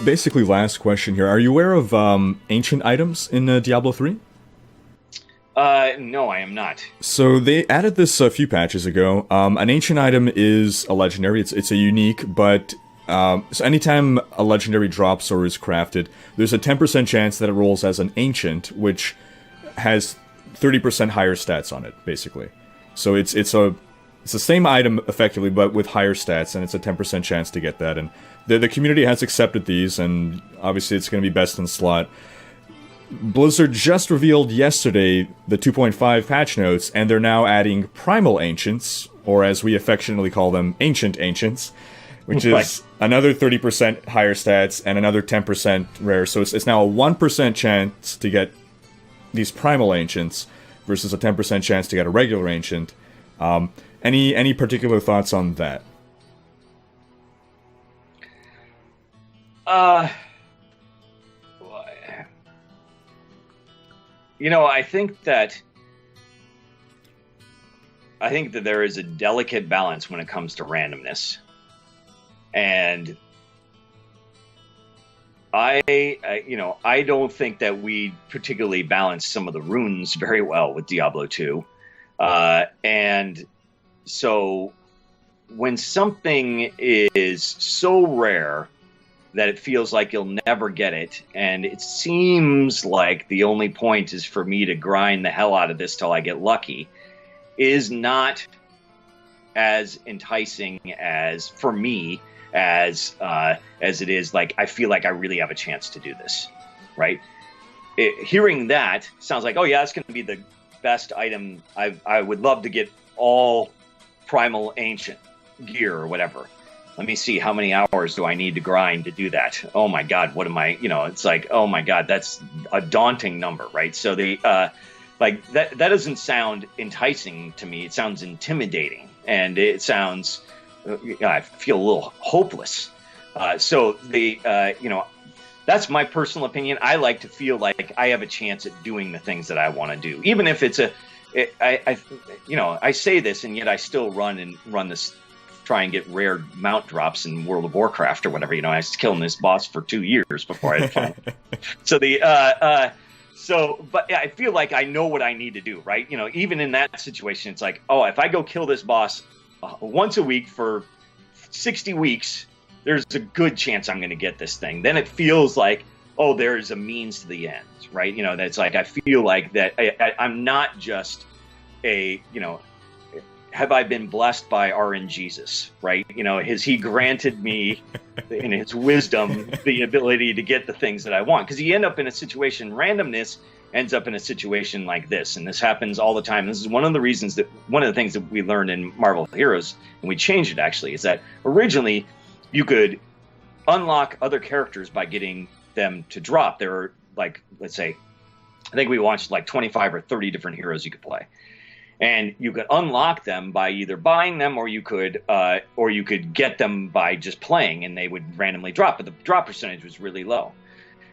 basically last question here. Are you aware of ancient items in Diablo 3? No, I am not. So they added this a few patches ago. An ancient item is a legendary. It's a unique, but so anytime a legendary drops or is crafted, there's a 10% chance that it rolls as an ancient, which has 30% higher stats on it, basically. So it's the same item effectively, but with higher stats, and it's a 10% chance to get that. And the community has accepted these, and obviously it's going to be best in slot. Blizzard just revealed yesterday the 2.5 patch notes, and they're now adding Primal Ancients, or as we affectionately call them, Ancient Ancients, which is another 30% higher stats and another 10% rare. So it's now a 1% chance to get these Primal Ancients versus a 10% chance to get a regular Ancient. Any particular thoughts on that? I think that there is a delicate balance when it comes to randomness. And I don't think that we particularly balance some of the runes very well with Diablo 2. And so when something is so rare that it feels like you'll never get it, and it seems like the only point is for me to grind the hell out of this till I get lucky, is not as enticing as, for me, as it is like I feel like I really have a chance to do this, right? Hearing that sounds like, oh yeah, it's going to be the best item. I would love to get all Primal Ancient gear or whatever. Let me see, how many hours do I need to grind to do that? Oh my God, what am I, it's like, oh my God, that's a daunting number, right? So that doesn't sound enticing to me. It sounds intimidating, and it sounds, I feel a little hopeless. That's my personal opinion. I like to feel like I have a chance at doing the things that I want to do, even if it's I say this, and yet I still run this, try and get rare mount drops in World of Warcraft or whatever. I was killing this boss for 2 years before I had fun. But I feel like I know what I need to do, right? Even in that situation, it's like, oh, if I go kill this boss once a week for 60 weeks, there's a good chance I'm going to get this thing. Then it feels like, oh, there's a means to the end, right? That's like, I feel like that I'm not just have I been blessed by RN Jesus, right? Has he granted me in his wisdom the ability to get the things that I want? Because you end up in a situation, randomness ends up in a situation like this, and this happens all the time. This is one of the things that we learned in Marvel Heroes, and we changed it actually, is that originally you could unlock other characters by getting them to drop. There are, like, let's say, I think we watched like 25 or 30 different heroes you could play. And you could unlock them by either buying them, or you could get them by just playing, and they would randomly drop. But the drop percentage was really low.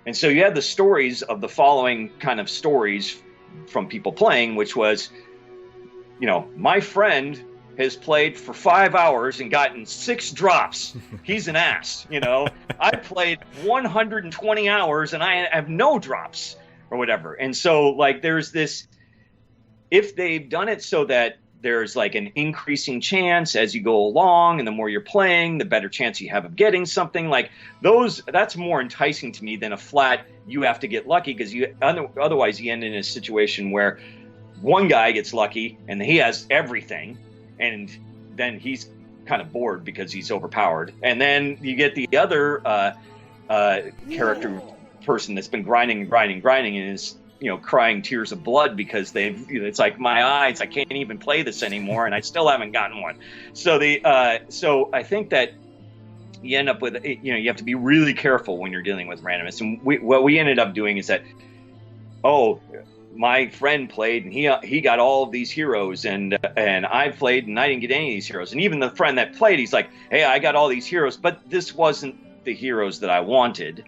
And so you had the stories of the following kind of stories from people playing, which was, my friend has played for 5 hours and gotten 6 drops. He's an ass. I played 120 hours and I have no drops or whatever. And so like there's this. If they've done it so that there's like an increasing chance as you go along, and the more you're playing, the better chance you have of getting something like those, that's more enticing to me than a flat, you have to get lucky, because otherwise you end in a situation where one guy gets lucky and he has everything, and then he's kind of bored because he's overpowered. And then you get the other character person that's been grinding and is crying tears of blood because it's like, my eyes, I can't even play this anymore, and I still haven't gotten one. So so I think that you end up with, you have to be really careful when you're dealing with randomness. And what we ended up doing is that, my friend played and he got all of these heroes, and I played and I didn't get any of these heroes. And even the friend that played, he's like, hey, I got all these heroes, but this wasn't the heroes that I wanted.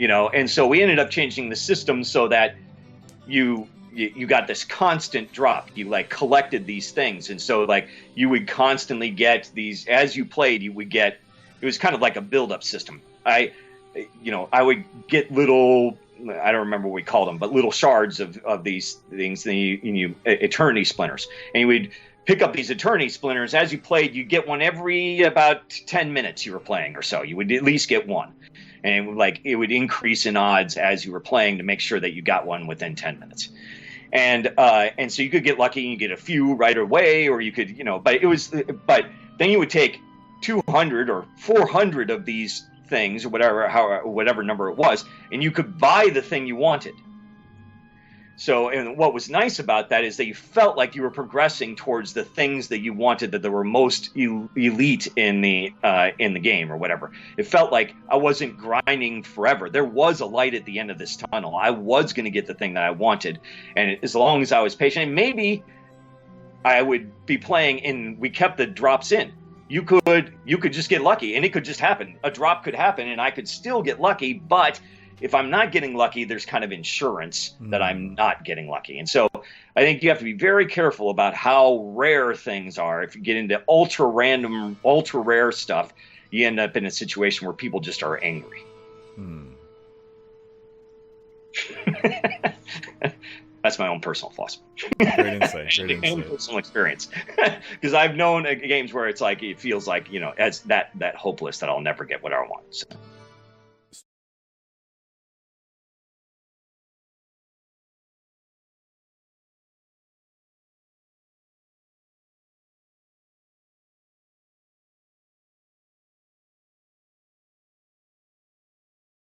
And so we ended up changing the system so that you got this constant drop. You like collected these things, and so like you would constantly get these as you played. You would get, it was kind of like a build-up system. I would get little, I don't remember what we called them, but little shards of these things, eternity splinters. And you would pick up these eternity splinters. As you played, you get one every about 10 minutes you were playing or so. You would at least get one. And it would increase in odds as you were playing to make sure that you got one within 10 minutes. And so you could get lucky and you get a few right away, or you could, but then you would take 200 or 400 of these things, or whatever number it was, and you could buy the thing you wanted. So, and what was nice about that is that you felt like you were progressing towards the things that you wanted, that were most elite in the game or whatever. It felt like I wasn't grinding forever. There was a light at the end of this tunnel. I was going to get the thing that I wanted, and as long as I was patient, and maybe I would be playing and we kept the drops in. You could just get lucky, and it could just happen. A drop could happen, and I could still get lucky, but if I'm not getting lucky, there's kind of insurance that I'm not getting lucky. And so I think you have to be very careful about how rare things are. If you get into ultra random, ultra rare stuff, you end up in a situation where people just are angry. That's my own personal philosophy. Great insight. And personal experience. Because I've known games where it's like, it feels like, as that hopeless that I'll never get what I want. So.